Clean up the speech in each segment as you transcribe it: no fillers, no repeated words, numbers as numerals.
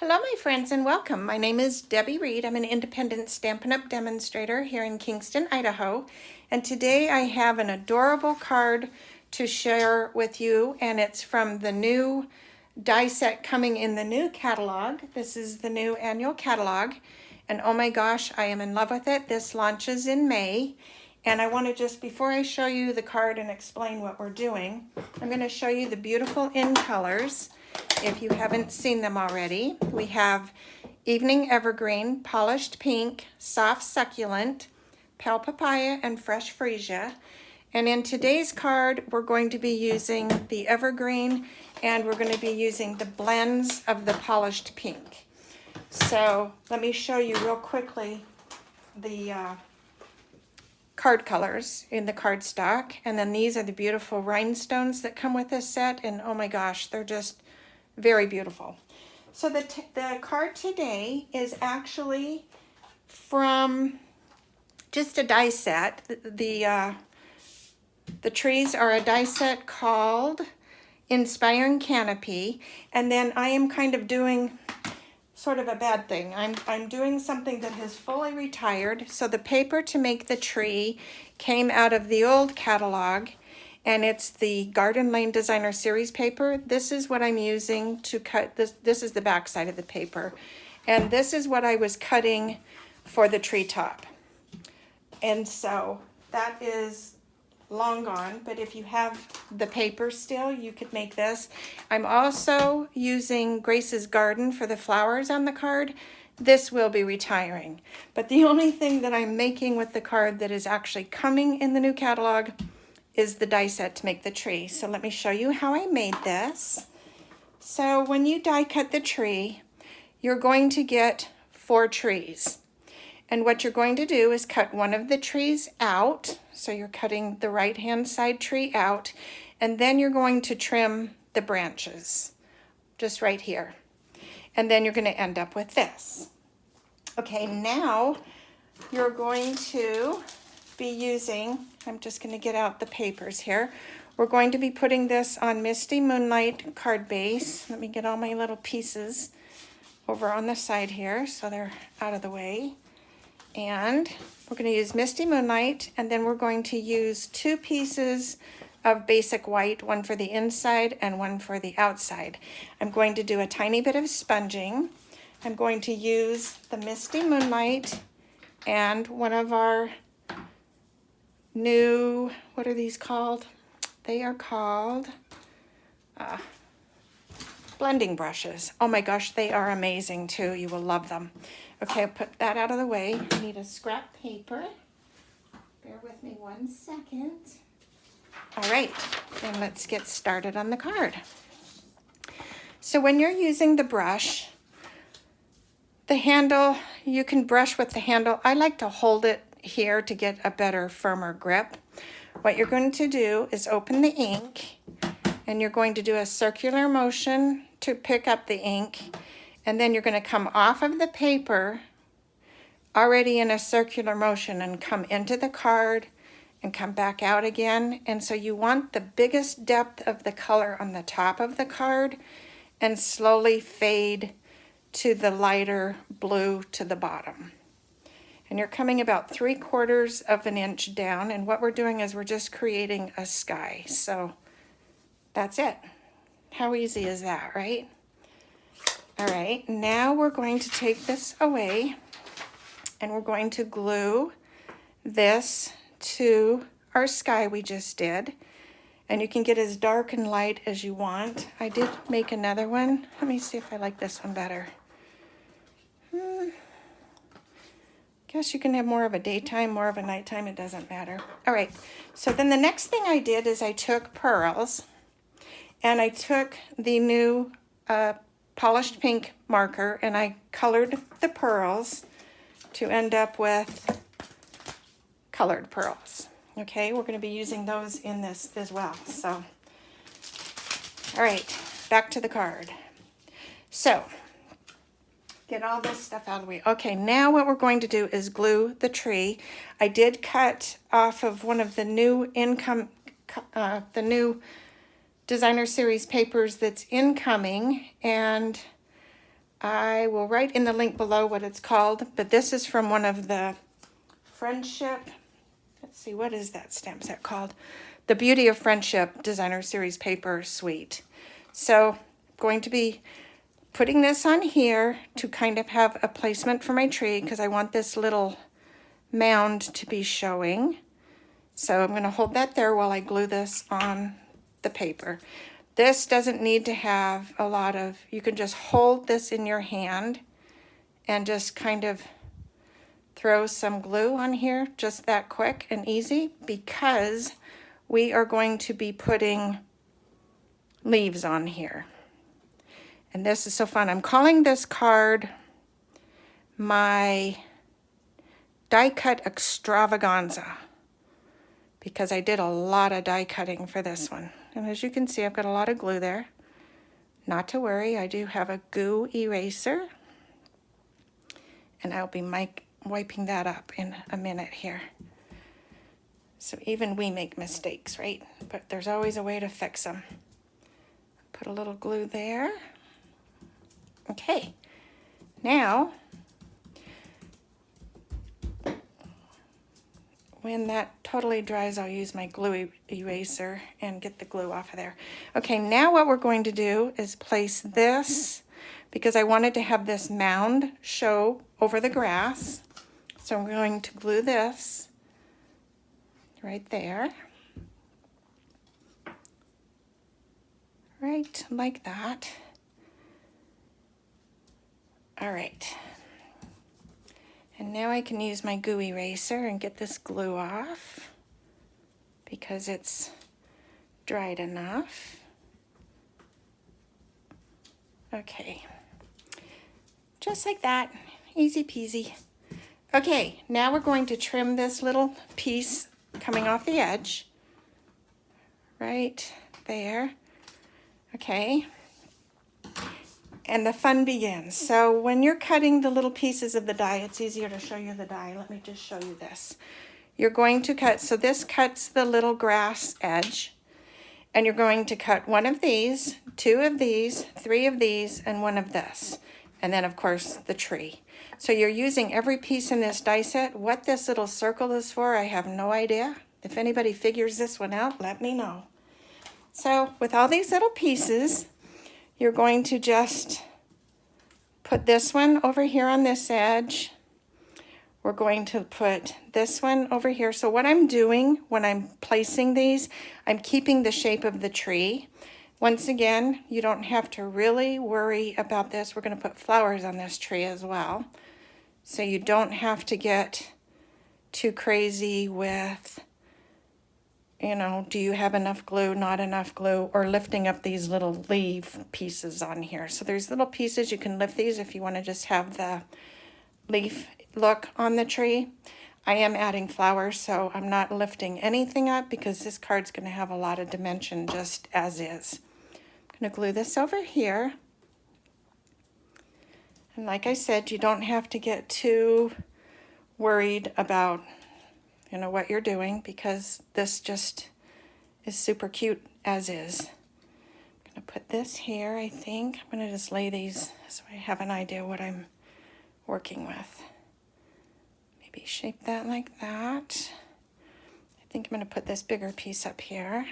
Hello my friends and welcome. My name is Debbie Reed. I'm an independent Stampin' Up! Demonstrator here in Kingston, Idaho. And today I have an adorable card to share with you, and it's from the new die set coming in the new catalog. This is the new annual catalog, and oh my gosh, I am in love with it. This launches in May. And I want to just, before I show you the card and explain what we're doing, I'm going to show you the beautiful in colors. If you haven't seen them already, we have Evening Evergreen, Polished Pink, Soft Succulent, Pale Papaya, and Fresh Freesia. And in today's card, we're going to be using the Evergreen, and we're going to be using the blends of the Polished Pink. So let me show you real quickly the card colors in the cardstock. And then these are the beautiful rhinestones that come with this set. And oh my gosh, they're just very beautiful. So the card today is actually from just a die set. The trees are a die set called Inspiring Canopy. And then I am kind of doing sort of a bad thing. I'm doing something that has fully retired. So the paper to make the tree came out of the old catalog, and it's the Garden Lane Designer Series paper. This is what I'm using to cut this. This is the back side of the paper. And this is what I was cutting for the treetop. And so that is long gone, but if you have the paper still, you could make this. I'm also using Grace's Garden for the flowers on the card. This will be retiring. But the only thing that I'm making with the card that is actually coming in the new catalog is the die set to make the tree. So let me show you how I made this. So when you die cut the tree, you're going to get 4 trees. And what you're going to do is cut one of the trees out. So you're cutting the right-hand side tree out, and then you're going to trim the branches, just right here. And then you're going to end up with this. Okay, now you're going to be using, I'm just going to get out the papers here. We're going to be putting this on Misty Moonlight card base. Let me get all my little pieces over on the side here so they're out of the way. And we're going to use Misty Moonlight, and then we're going to use 2 pieces of basic white, one for the inside and one for the outside. I'm going to do a tiny bit of sponging. I'm going to use the Misty Moonlight and one of our new, what are these called? They are called blending brushes. Oh my gosh, they are amazing too. You will love them. Okay, I'll put that out of the way. I need a scrap paper. Bear with me 1 second. All right, then let's get started on the card. So when you're using the brush, the handle, you can brush with the handle. I like to hold it here to get a better, firmer grip. What you're going to do is open the ink, and you're going to do a circular motion to pick up the ink, and then you're going to come off of the paper already in a circular motion and come into the card and come back out again. And so you want the biggest depth of the color on the top of the card and slowly fade to the lighter blue to the bottom. And you're coming about 3/4 of an inch down, and what we're doing is we're just creating a sky. So that's it. How easy is that, right? All right, now we're going to take this away, and we're going to glue this to our sky we just did. And you can get as dark and light as you want. I did make another one. Let me see if I like this one better. Guess you can have more of a daytime, more of a nighttime, it doesn't matter. All right, so then the next thing I did is I took pearls, and I took the new Polished Pink marker, and I colored the pearls to end up with colored pearls. Okay, we're going to be using those in this as well. So, all right, back to the card. So, get all this stuff out of the way. Okay, now what we're going to do is glue the tree. I did cut off of one of the new the new Designer Series papers that's incoming, and I will write in the link below what it's called, but this is from one of the Friendship, let's see, what is that stamp set called? The Beauty of Friendship Designer Series Paper Suite. So I'm going to be putting this on here to kind of have a placement for my tree because I want this little mound to be showing. So I'm going to hold that there while I glue this on the paper. This doesn't need to have a lot of, you can just hold this in your hand and just kind of throw some glue on here, just that quick and easy, because we are going to be putting leaves on here. And this is so fun. I'm calling this card my die cut extravaganza because I did a lot of die cutting for this one. And as you can see, I've got a lot of glue there. Not to worry, I do have a goo eraser, and I'll be wiping that up in a minute here. So even we make mistakes, right? But there's always a way to fix them. Put a little glue there. Okay, now, when that totally dries, I'll use my glue eraser and get the glue off of there. Okay, now what we're going to do is place this, because I wanted to have this mound show over the grass. So I'm going to glue this right there. Right, like that. All right. And now I can use my goo eraser and get this glue off because it's dried enough. Okay, just like that, easy peasy. Okay, now we're going to trim this little piece coming off the edge, right there. Okay, and the fun begins. So when you're cutting the little pieces of the die, it's easier to show you the die. Let me just show you this. You're going to cut, so this cuts the little grass edge, and you're going to cut one of these, two of these, three of these, and one of this. And then of course the tree. So you're using every piece in this die set. What this little circle is for, I have no idea. If anybody figures this one out, let me know. So with all these little pieces, you're going to just put this one over here on this edge. We're going to put this one over here. So what I'm doing when I'm placing these, I'm keeping the shape of the tree. Once again, you don't have to really worry about this. We're going to put flowers on this tree as well. So you don't have to get too crazy with, you know, do you have enough glue, not enough glue, or lifting up these little leaf pieces on here. So there's little pieces, you can lift these if you want to just have the leaf look on the tree. I am adding flowers, so I'm not lifting anything up because this card's going to have a lot of dimension just as is. I'm going to glue this over here. And like I said, you don't have to get too worried about, you know, what you're doing because this just is super cute as is. I'm going to put this here, I think. I'm going to just lay these so I have an idea what I'm working with. Maybe shape that like that. I think I'm going to put this bigger piece up here.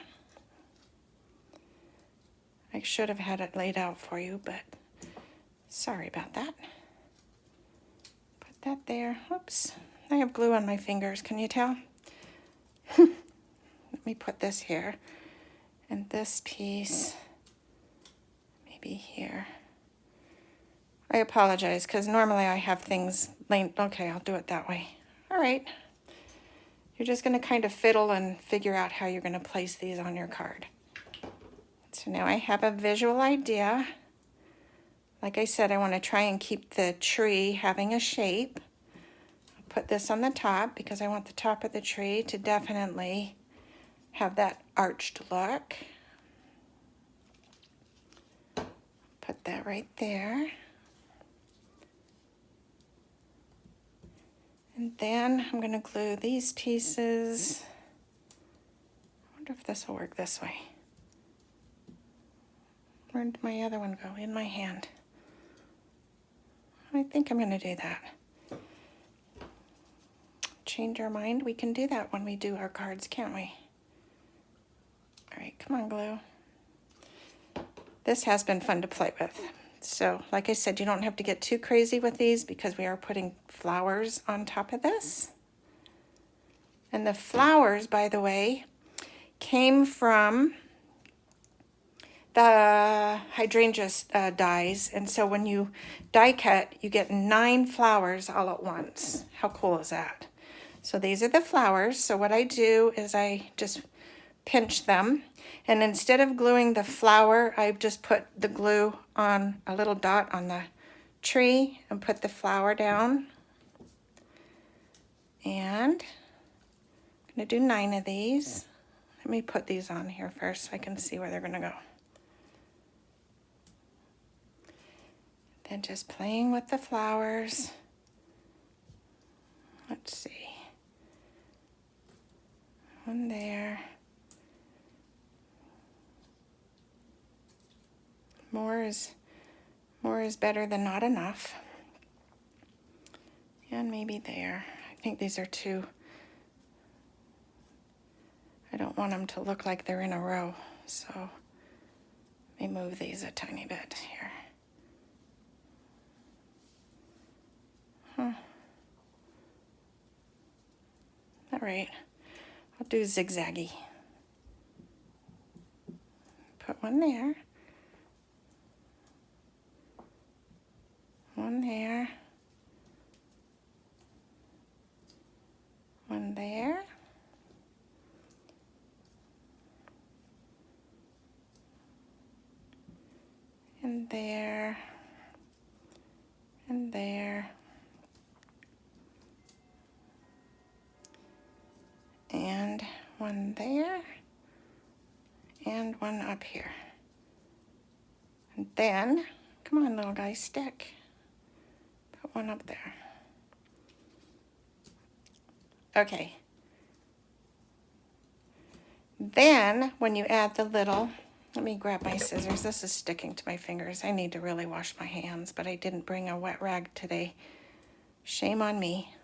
I should have had it laid out for you, but sorry about that. Put that there. Oops. I have glue on my fingers. Can you tell? Let me put this here. And this piece maybe here. I apologize because normally I have things laying. Okay, I'll do it that way. All right. You're just going to kind of fiddle and figure out how you're going to place these on your card. So now I have a visual idea. Like I said, I want to try and keep the tree having a shape. I'll put this on the top because I want the top of the tree to definitely have that arched look. Put that right there. And then I'm going to glue these pieces. I wonder if this will work this way. Where did my other one go? In my hand. think I'm going to do that. Change our mind. We can do that when we do our cards, can't we? All right, come on, glue. This has been fun to play with. So, like I said, you don't have to get too crazy with these because we are putting flowers on top of this. And the flowers, by the way, came from the hydrangea dies. And so when you die cut, you get 9 flowers all at once. How cool is that? So these are the flowers. So what I do is I just pinch them. And instead of gluing the flower, I just put the glue on a little dot on the tree and put the flower down. And I'm going to do 9 of these. Let me put these on here first so I can see where they're going to go. Then just playing with the flowers. Let's see. One there. More is better than not enough. And maybe there. I think these are too. I don't want them to look like they're in a row, so let me move these a tiny bit here. All right, I'll do zigzaggy. Put one there. One there. One there. And there. And there. And one there. And one up here. And then, come on, little guy, stick. Put one up there. Okay. Then, when you add the little, let me grab my scissors. This is sticking to my fingers. I need to really wash my hands, but I didn't bring a wet rag today. Shame on me.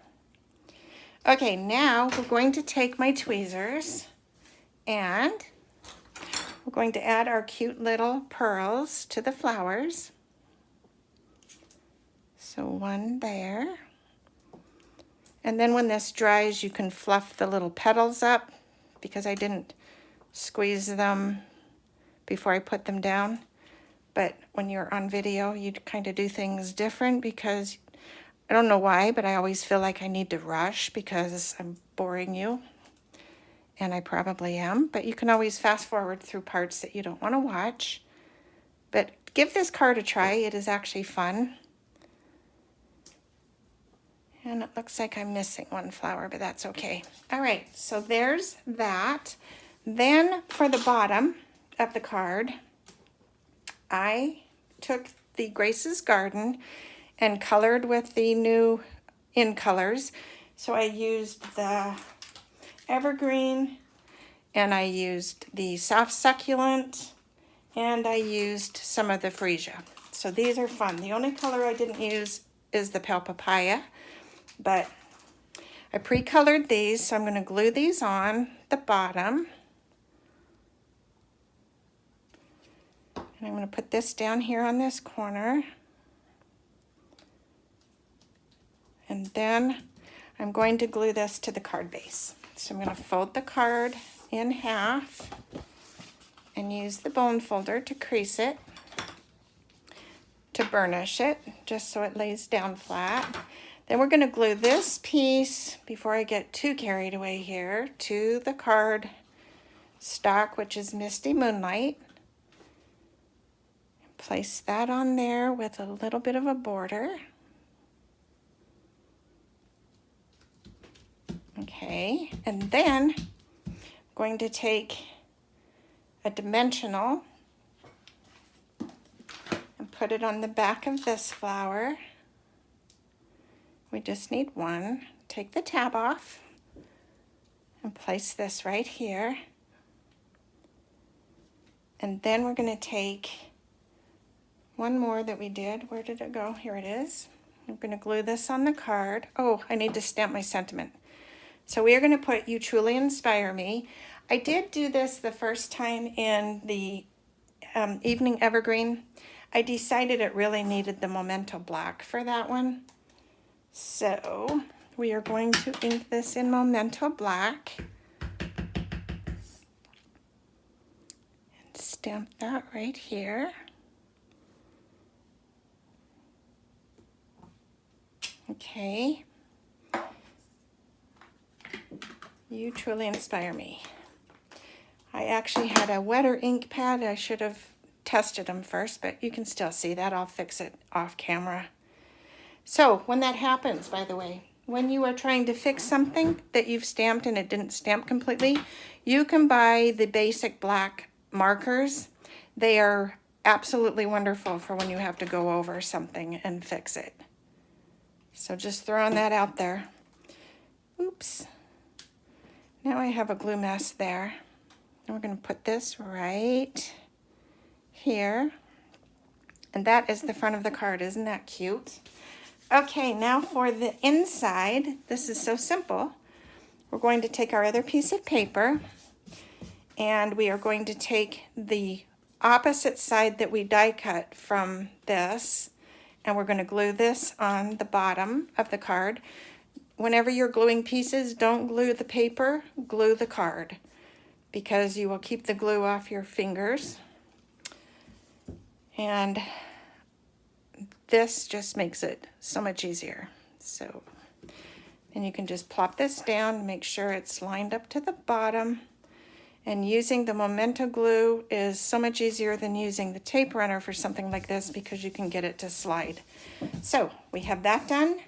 Okay, now we're going to take my tweezers and we're going to add our cute little pearls to the flowers. So one there. And then when this dries, you can fluff the little petals up because I didn't squeeze them before I put them down. But when you're on video, you kind of do things different because I don't know why, but I always feel like I need to rush because I'm boring you. And I probably am, but you can always fast forward through parts that you don't want to watch. But give this card a try. It is actually fun. And it looks like I'm missing one flower, but that's okay. All right, so there's that. Then for the bottom of the card, I took the Grace's Garden and colored with the new in colors. So I used the evergreen, and I used the soft succulent, and I used some of the freesia. So these are fun. The only color I didn't use is the pale papaya, but I pre-colored these, so I'm going to glue these on the bottom. And I'm going to put this down here on this corner. And then I'm going to glue this to the card base. So I'm going to fold the card in half and use the bone folder to crease it, to burnish it, just so it lays down flat. Then we're going to glue this piece, before I get too carried away here, to the card stock, which is Misty Moonlight. Place that on there with a little bit of a border. Okay, and then I'm going to take a dimensional and put it on the back of this flower. We just need one. Take the tab off and place this right here. And then we're going to take one more that we did. Where did it go? Here it is. I'm going to glue this on the card. Oh, I need to stamp my sentiment. So we are going to put "You Truly Inspire Me." I did do this the first time in the Evening Evergreen. I decided it really needed the Memento Black for that one. So we are going to ink this in Memento Black. And stamp that right here. Okay. You truly inspire me. I actually had a wetter ink pad. I should have tested them first, but you can still see that. I'll fix it off camera. So when that happens, by the way, when you are trying to fix something that you've stamped and it didn't stamp completely, you can buy the basic black markers. They are absolutely wonderful for when you have to go over something and fix it. So just throwing that out there. Oops. Now I have a glue mess there. And we're going to put this right here. And that is the front of the card. Isn't that cute? Okay, now for the inside. This is so simple. We're going to take our other piece of paper and we are going to take the opposite side that we die cut from this, and we're going to glue this on the bottom of the card. Whenever you're gluing pieces, don't glue the paper, glue the card, because you will keep the glue off your fingers. And this just makes it so much easier. So then you can just plop this down, make sure it's lined up to the bottom. And using the Memento glue is so much easier than using the tape runner for something like this, because you can get it to slide. So we have that done.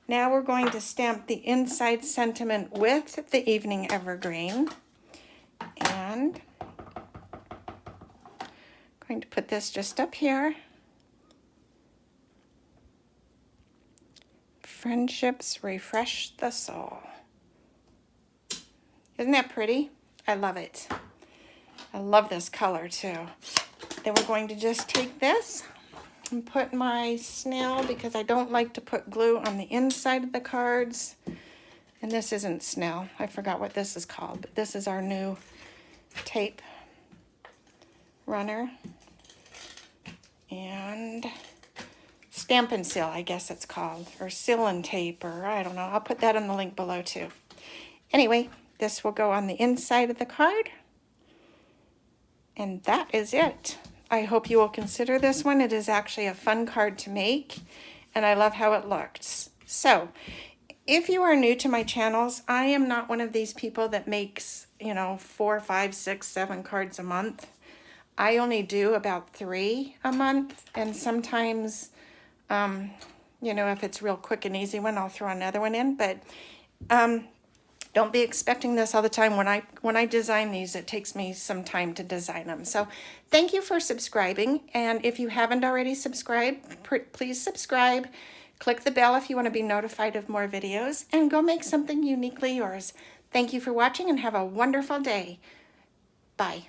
Now we're going to stamp the inside sentiment with the Evening Evergreen. And I'm going to put this just up here. Friendships refresh the soul. Isn't that pretty? I love it. I love this color too. Then we're going to just take this and put my snail, because I don't like to put glue on the inside of the cards. And this isn't snail. I forgot what this is called, but this is our new tape runner. And stamp and seal, I guess it's called, or seal and tape, or I don't know. I'll put that in the link below too. Anyway, this will go on the inside of the card. And that is it. I hope you will consider this one. It is actually a fun card to make, and I love how it looks. So, if you are new to my channels, I am not one of these people that makes, 4, 5, 6, 7 cards a month. I only do about 3 a month, and sometimes, if it's real quick and easy one, I'll throw another one in. But don't be expecting this all the time. When I design these, it takes me some time to design them. So thank you for subscribing. And if you haven't already subscribed, please subscribe. Click the bell if you want to be notified of more videos, and go make something uniquely yours. Thank you for watching and have a wonderful day. Bye.